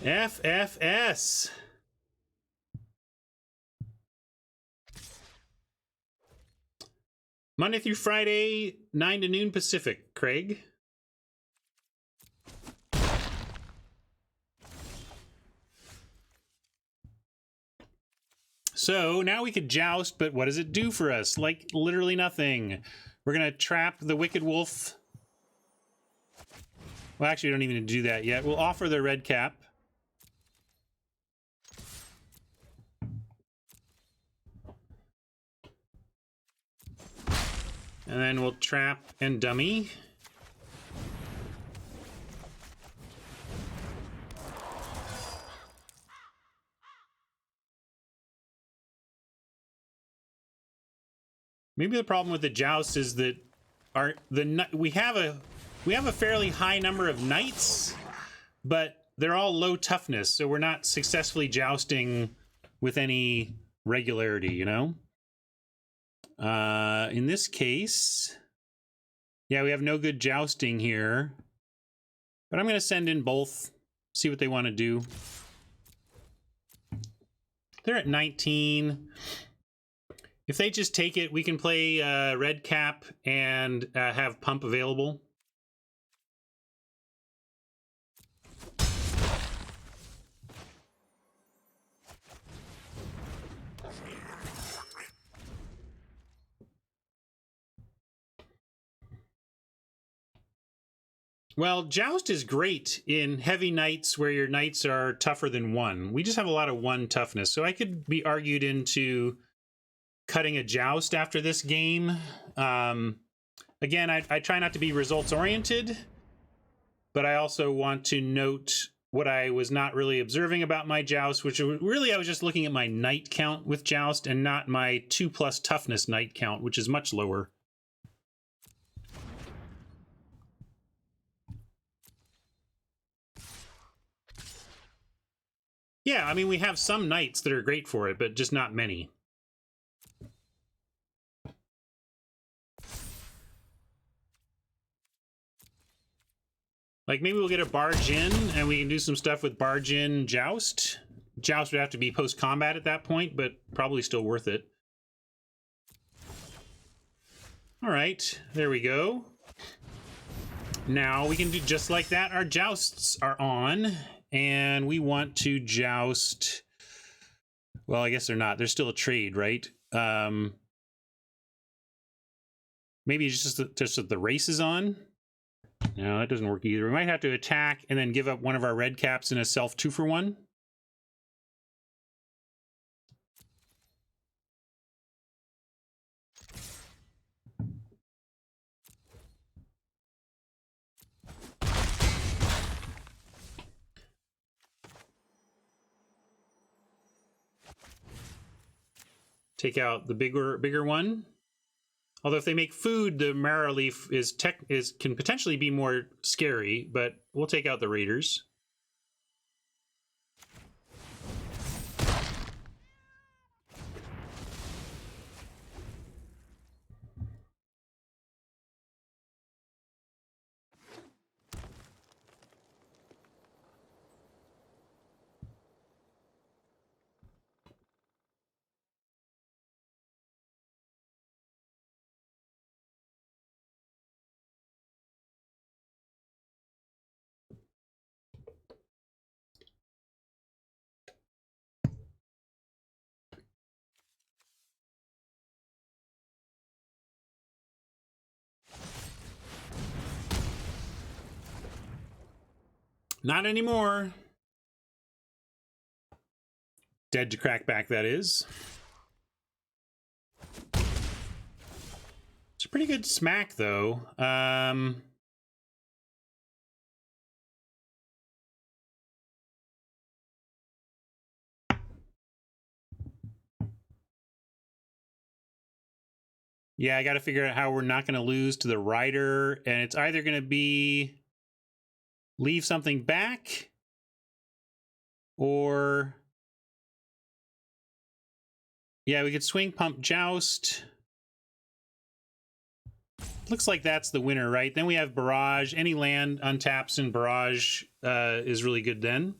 FFS. Monday through Friday, 9 to noon Pacific. Craig? So now we could Joust, but what does it do for us? Like, literally nothing. We're going to trap the Wicked Wolf. Well, actually, we don't even need to do that yet. We'll offer the Red Cap. And then we'll trap and dummy. Maybe the problem with the Joust is that we have a fairly high number of Knights, but they're all low toughness, so we're not successfully jousting with any regularity, you know? In this case, yeah, we have no good jousting here, but I'm going to send in both, see what they want to do. They're at 19. If they just take it, we can play Red Cap and have Pump available. Well, Joust is great in heavy Knights where your Knights are tougher than 1. We just have a lot of 1 toughness, so I could be argued into cutting a Joust after this game. Again, I try not to be results oriented, but I also want to note what I was not really observing about my Joust, which really I was just looking at my Knight count with Joust and not my 2+ toughness Knight count, which is much lower. Yeah, I mean, we have some Knights that are great for it, but just not many. Like, maybe we'll get a Barge in, and we can do some stuff with Barge in Joust. Joust would have to be post-combat at that point, but probably still worth it. All right, there we go. Now we can do just like that. Our Jousts are on, and we want to Joust... Well, I guess they're not. They're still a trade, right? Maybe just that the race is on. No, that doesn't work either. We might have to attack and then give up one of our Red Caps in a self 2-for-1. take out the bigger one. Although if they make food, the Marrow Leaf can potentially be more scary, but we'll take out the Raiders. Not anymore. Dead to Crackback, that is. It's a pretty good smack, though. Yeah, I got to figure out how we're not going to lose to the Rider, and it's either going to be leave something back, or yeah, we could swing Pump Joust. Looks like that's the winner, right? Then we have Barrage. Any land untaps in Barrage is really good then.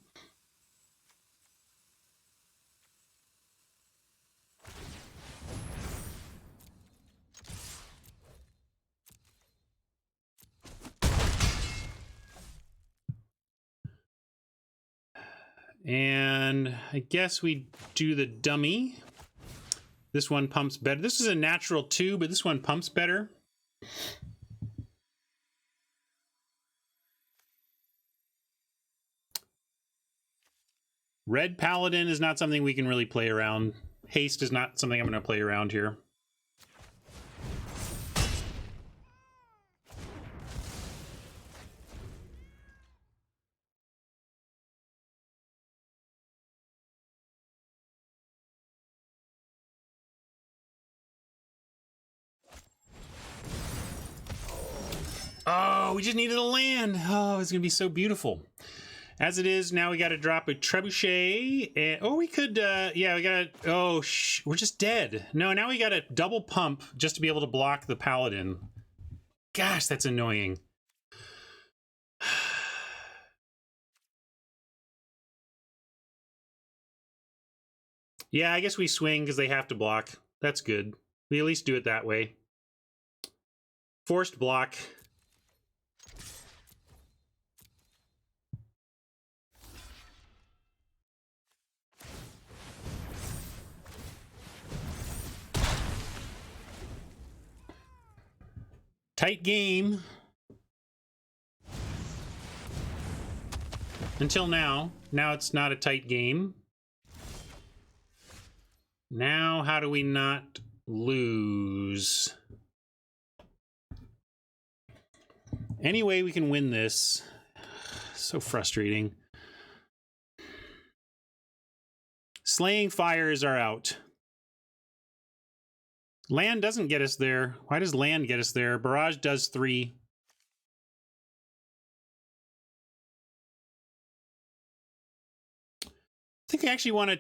And I guess we do the dummy. This one pumps better. This is a natural 2, but this one pumps better. Red Paladin is not something we can really play around. Haste is not something I'm going to play around here. Oh, we just needed a land. Oh, it's going to be so beautiful. As it is, now we got to drop a Trebuchet. And, oh, we could, yeah, we got to, oh, we're just dead. No, now we got to double pump just to be able to block the Paladin. Gosh, that's annoying. Yeah, I guess we swing because they have to block. That's good. We at least do it that way. Forced block. Tight game. Until now. Now it's not a tight game. Now, how do we not lose? Any way we can win this. So frustrating. Slaying Fires are out. Land doesn't get us there. Why does land get us there? Barrage does 3. I think I actually want to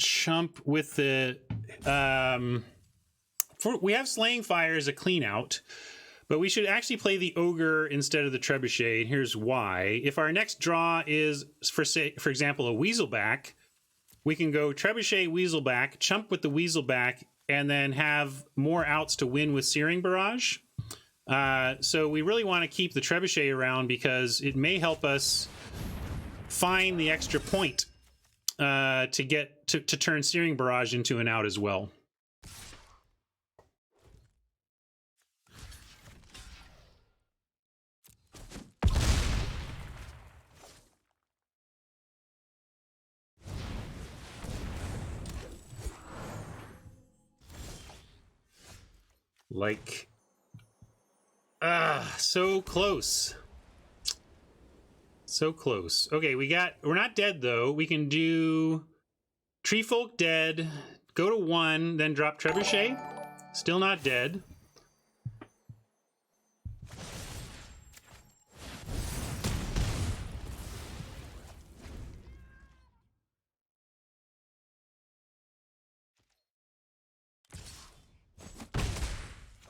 chump with the... we have Slaying Fire as a clean out, but we should actually play the Ogre instead of the Trebuchet, and here's why. If our next draw is, for example, a Weaselback, we can go Trebuchet, Weaselback, chump with the Weaselback, and then have more outs to win with Searing Barrage. So we really want to keep the Trebuchet around because it may help us find the extra point to get to turn Searing Barrage into an out as well. Like, so close. So close. Okay, we're not dead though. We can do Treefolk dead, go to 1, then drop Trebuchet. Still not dead.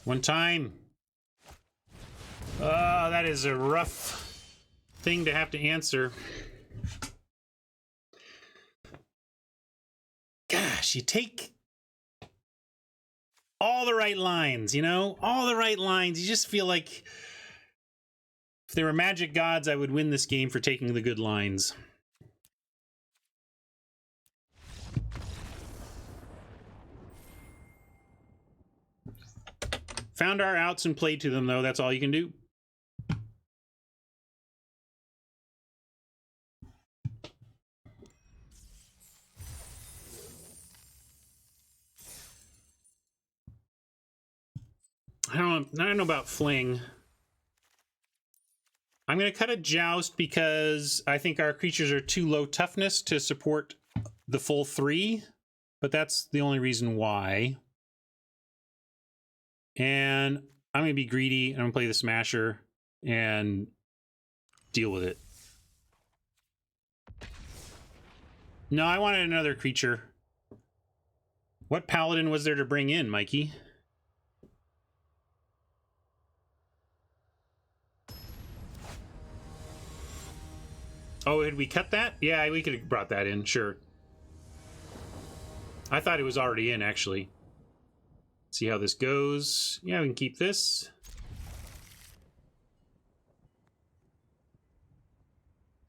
One time. Oh, that is a rough thing to have to answer. Gosh, you take all the right lines, you know? All the right lines. You just feel like if there were magic gods, I would win this game for taking the good lines. Found our outs and played to them, though. That's all you can do. I don't know about Fling. I'm going to cut a Joust because I think our creatures are too low toughness to support the full 3, but that's the only reason why. And I'm going to be greedy, and I'm going to play the Smasher and deal with it. No, I wanted another creature. What Paladin was there to bring in, Mikey? Oh, had we cut that? Yeah, we could have brought that in, sure. I thought it was already in, actually. See how this goes. Yeah, we can keep this.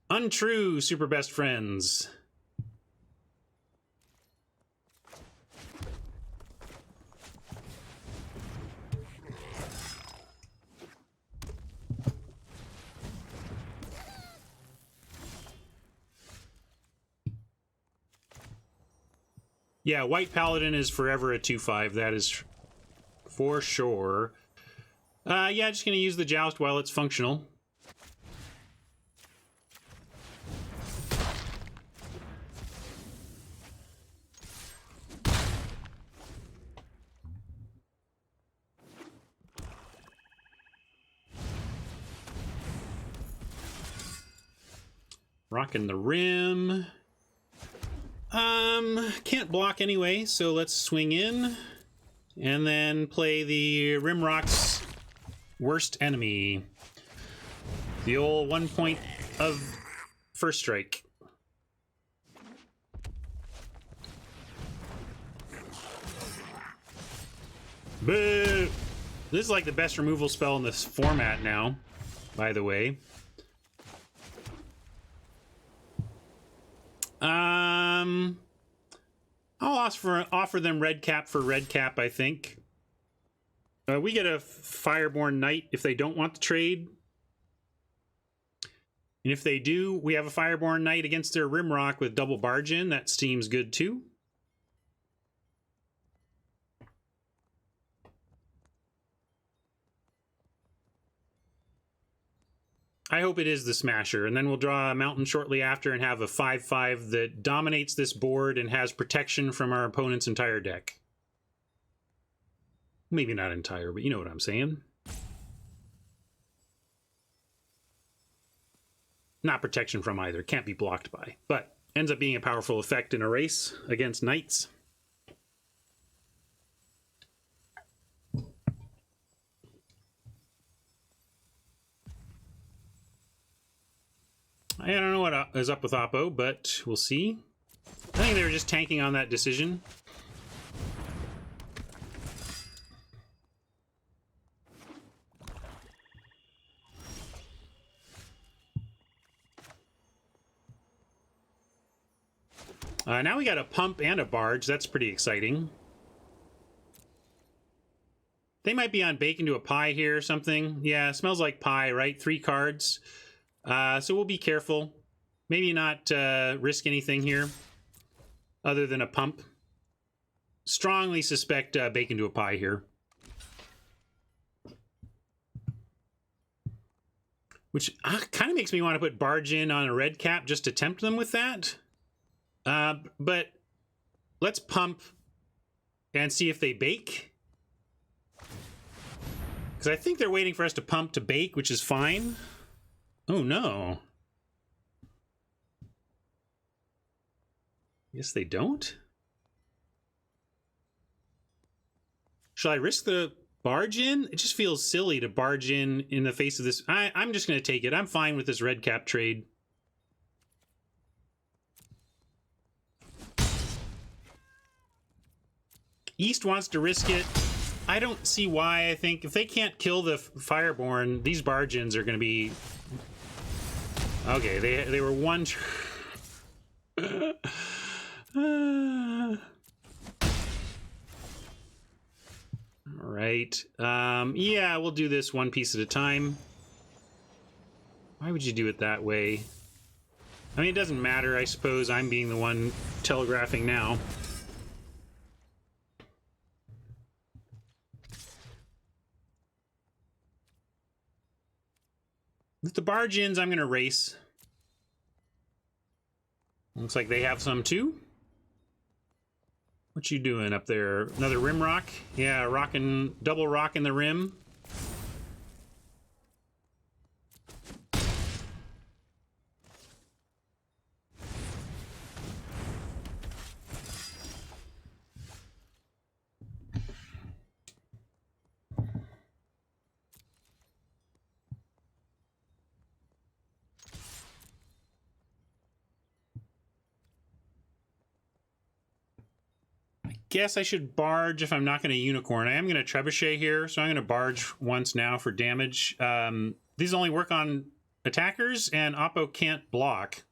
Untrue, super best friends. Yeah, White Paladin is forever a 2/5. That is for sure. Yeah, just going to use the Joust while it's functional. Rocking the Rim. Can't block anyway, so let's swing in and then play the Rimrock's worst enemy. The old 1 point of first strike. Boo! This is like the best removal spell in this format now, by the way. I'll offer them red cap for red cap, I think. We get a Fireborn Knight if they don't want to trade. And if they do, we have a Fireborn Knight against their Rimrock with double barge in. That seems good too. I hope it is the Smasher, and then we'll draw a Mountain shortly after and have a 5/5 that dominates this board and has protection from our opponent's entire deck. Maybe not entire, but you know what I'm saying. Not protection from either, can't be blocked by, but ends up being a powerful effect in a race against Knights. I don't know what is up with Oppo, but we'll see. I think they were just tanking on that decision. Now we got a Pump and a Barge. That's pretty exciting. They might be on Bacon to a Pie here or something. Yeah, smells like pie, right? 3 cards. So we'll be careful. Maybe not risk anything here other than a Pump. Strongly suspect Bacon to a Pie here. Which kind of makes me want to put Barge in on a red cap just to tempt them with that. But let's Pump and see if they bake. Because I think they're waiting for us to pump to bake, which is fine. Oh, no. Yes, they don't? Should I risk the barge in? It just feels silly to barge in the face of this. I'm just going to take it. I'm fine with this red cap trade. East wants to risk it. I don't see why. I think if they can't kill the Fireborn, these barge-ins are going to be... Okay, they were one... All right. Yeah, we'll do this one piece at a time. Why would you do it that way? I mean, it doesn't matter. I suppose I'm being the one telegraphing now. With the barge-ins, I'm going to race. Looks like they have some too. What you doing up there? Another rim rock? Yeah, rocking, double rocking the rim. Guess I should barge if I'm not going to unicorn. I am going to trebuchet here, so I'm going to barge once now for damage. These only work on attackers, and Oppo can't block.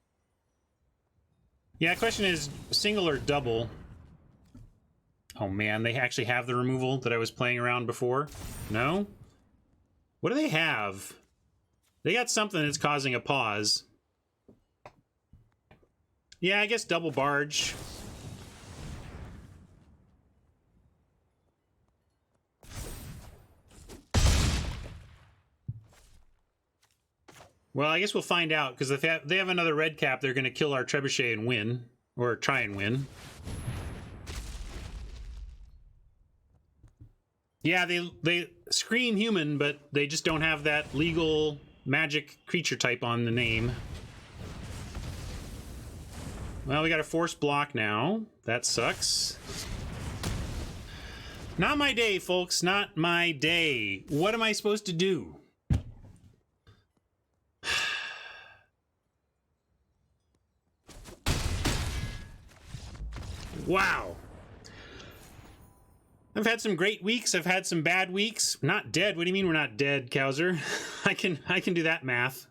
Yeah, the question is single or double. Oh man, they actually have the removal that I was playing around before. No? What do they have? They got something that's causing a pause. Yeah, I guess double barge. Well, I guess we'll find out, because if they have another red cap, they're going to kill our trebuchet and win. Or try and win. Yeah, they scream human, but they just don't have that legal magic creature type on the name. Well, we got a force block now. That sucks. Not my day, folks. Not my day. What am I supposed to do? Wow. I've had some great weeks. I've had some bad weeks. Not dead. What do you mean we're not dead, Kowser? I can do that math.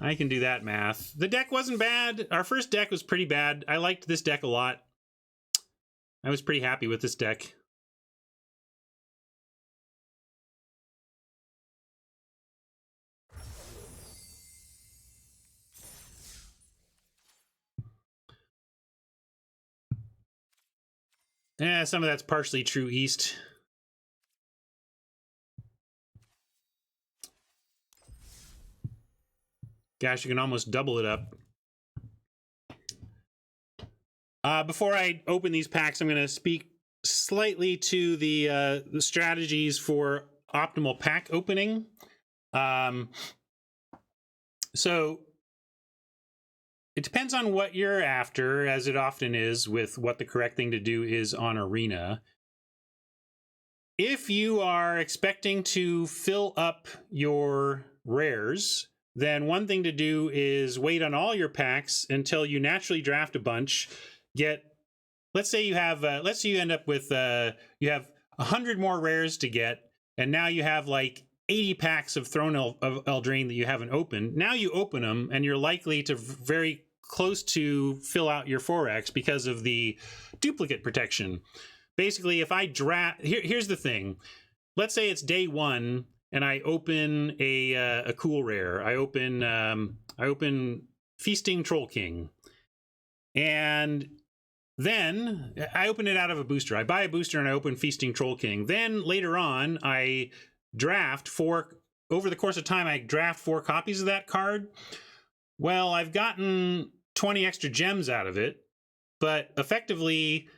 I can do that math. The deck wasn't bad. Our first deck was pretty bad. I liked this deck a lot. I was pretty happy with this deck. Yeah, some of that's partially true East. Gosh, you can almost double it up. Before I open these packs, I'm going to speak slightly to the strategies for optimal pack opening. So it depends on what you're after, as it often is with what the correct thing to do is on Arena. If you are expecting to fill up your rares, then one thing to do is wait on all your packs until you naturally draft a bunch. Let's say you have, let's say you end up with, you have 100 more rares to get, and now you have like 80 packs of Throne of Eldraine that you haven't opened. Now you open them, and you're likely to very close to fill out your 4X because of the duplicate protection. Basically, if I draft... Here's the thing. Let's say it's day one, and I open a cool rare. I open Feasting Troll King. And then I open it out of a booster. I buy a booster, and I open Feasting Troll King. Then later on, I draft 4... Over the course of time, I draft 4 copies of that card. Well, I've gotten 20 extra gems out of it, but effectively,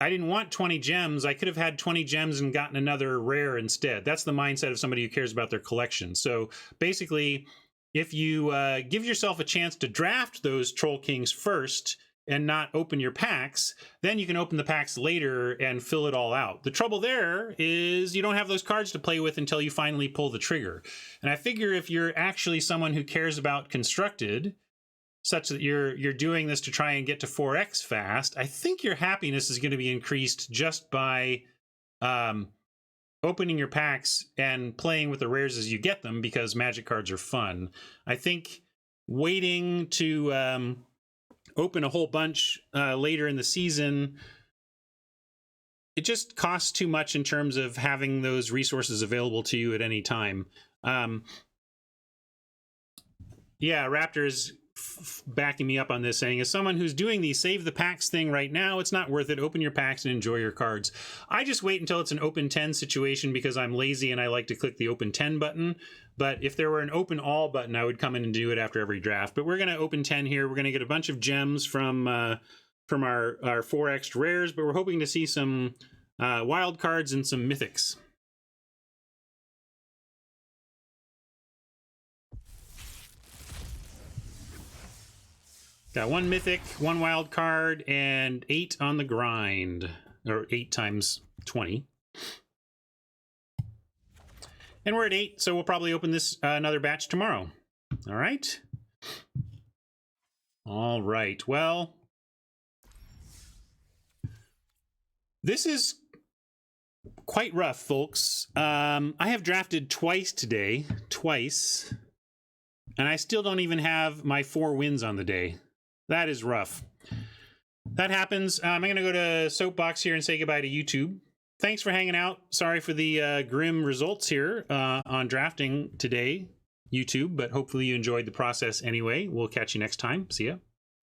I didn't want 20 gems. I could have had 20 gems and gotten another rare instead. That's the mindset of somebody who cares about their collection. So basically, if you give yourself a chance to draft those Troll Kings first and not open your packs, then you can open the packs later and fill it all out. The trouble there is you don't have those cards to play with until you finally pull the trigger. And I figure if you're actually someone who cares about Constructed, such that you're doing this to try and get to 4x fast, I think your happiness is going to be increased just by opening your packs and playing with the rares as you get them, because Magic cards are fun. I think waiting to open a whole bunch later in the season, it just costs too much in terms of having those resources available to you at any time. Yeah, Raptors backing me up on this, saying, as someone who's doing the save the packs thing right now, it's not worth it. Open your packs and enjoy your cards. I just wait until it's an open 10 situation because I'm lazy and I like to click the open 10 button. But if there were an open all button, I would come in and do it after every draft. But we're going to open 10 here. We're going to get a bunch of gems from our 4x rares, but we're hoping to see some wild cards and some mythics. Got 1 mythic, 1 wild card, and 8 on the grind. Or 8 times 20. And we're at 8, so we'll probably open this another batch tomorrow. All right. All right. Well, this is quite rough, folks. I have drafted twice today. Twice. And I still don't even have my 4 wins on the day. That is rough. That happens. I'm going to go to Soapbox here and say goodbye to YouTube. Thanks for hanging out. Sorry for the grim results here on drafting today, YouTube, but hopefully you enjoyed the process anyway. We'll catch you next time. See ya.